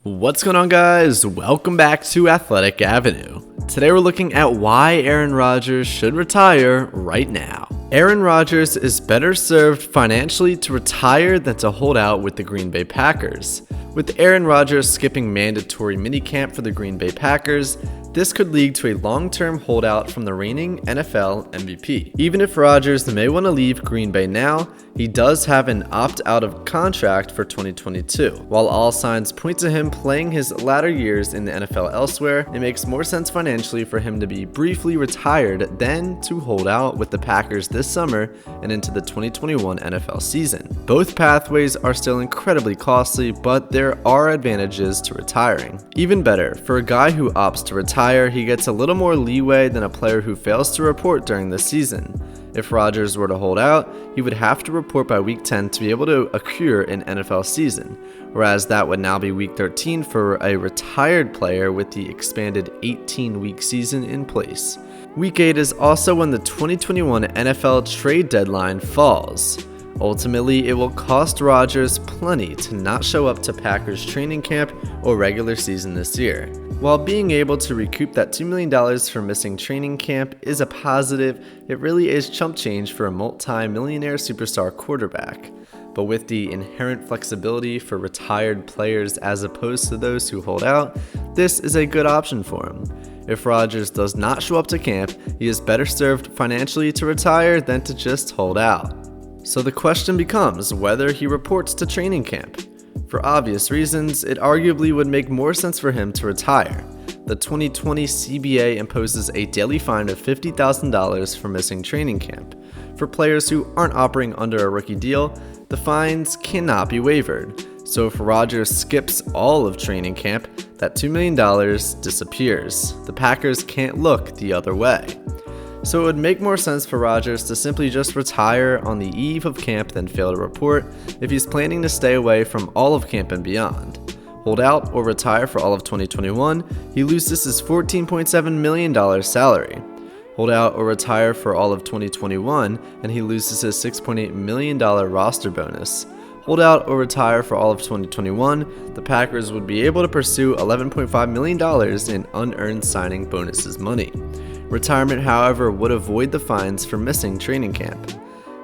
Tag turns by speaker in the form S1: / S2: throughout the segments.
S1: What's going on, guys? Welcome back to Athletic Avenue. Today we're looking at why Aaron Rodgers should retire right now. Aaron Rodgers is better served financially to retire than to hold out with the Green Bay Packers. With Aaron Rodgers skipping mandatory minicamp for the Green Bay Packers, this could lead to a long-term holdout from the reigning NFL MVP. Even if Rodgers may want to leave Green Bay now, he does have an opt-out of contract for 2022. While all signs point to him playing his latter years in the NFL elsewhere, it makes more sense financially for him to be briefly retired than to hold out with the Packers this summer and into the 2021 NFL season. Both pathways are still incredibly costly, but there are advantages to retiring. Even better, for a guy who opts to retire, he gets a little more leeway than a player who fails to report during the season. If Rodgers were to hold out, he would have to report by week 10 to be able to accrue an NFL season, whereas that would now be week 13 for a retired player with the expanded 18-week season in place. Week 8 is also when the 2021 NFL trade deadline falls. Ultimately, it will cost Rodgers plenty to not show up to Packers training camp or regular season this year. While being able to recoup that $2 million for missing training camp is a positive, it really is chump change for a multi-millionaire superstar quarterback. But with the inherent flexibility for retired players as opposed to those who hold out, this is a good option for him. If Rodgers does not show up to camp, he is better served financially to retire than to just hold out. So the question becomes whether he reports to training camp. For obvious reasons, it arguably would make more sense for him to retire. The 2020 CBA imposes a daily fine of $50,000 for missing training camp. For players who aren't operating under a rookie deal, the fines cannot be waived. So if Rodgers skips all of training camp, that $2 million disappears. The Packers can't look the other way. So it would make more sense for Rodgers to simply just retire on the eve of camp than fail to report if he's planning to stay away from all of camp and beyond. Hold out or retire for all of 2021, he loses his $14.7 million salary. Hold out or retire for all of 2021, and he loses his $6.8 million roster bonus. Hold out or retire for all of 2021, the Packers would be able to pursue $11.5 million in unearned signing bonuses money. Retirement, however, would avoid the fines for missing training camp.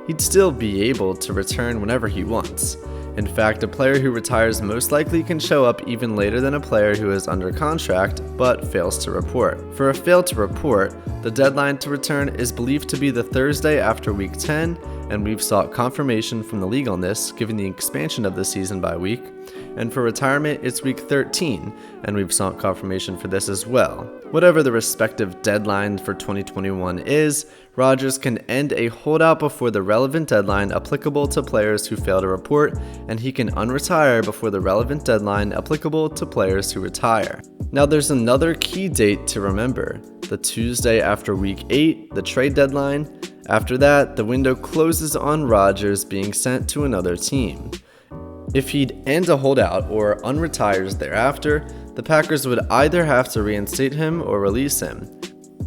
S1: He'd still be able to return whenever he wants. In fact, a player who retires most likely can show up even later than a player who is under contract but fails to report. For a fail to report, the deadline to return is believed to be the Thursday after week 10, and we've sought confirmation from the league on this given the expansion of the season by week. And for retirement, it's week 13, and we've sought confirmation for this as well. Whatever the respective deadline for 2021 is, Rodgers can end a holdout before the relevant deadline applicable to players who fail to report, and he can unretire before the relevant deadline applicable to players who retire. Now there's another key date to remember: the Tuesday after week 8, the trade deadline. After that, the window closes on Rodgers being sent to another team. If he'd end a holdout or unretires thereafter, the Packers would either have to reinstate him or release him.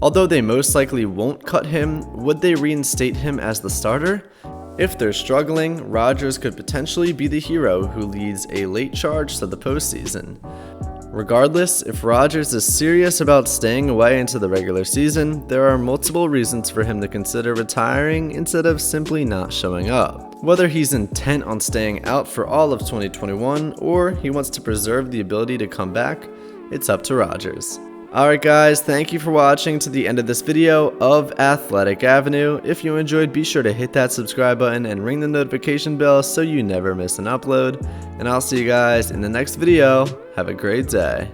S1: Although they most likely won't cut him, would they reinstate him as the starter? If they're struggling, Rodgers could potentially be the hero who leads a late charge to the postseason. Regardless, if Rodgers is serious about staying away into the regular season, there are multiple reasons for him to consider retiring instead of simply not showing up. Whether he's intent on staying out for all of 2021 or he wants to preserve the ability to come back, it's up to Rodgers. Alright guys, thank you for watching to the end of this video of Athletic Avenue. If you enjoyed, be sure to hit that subscribe button and ring the notification bell so you never miss an upload. And I'll see you guys in the next video. Have a great day.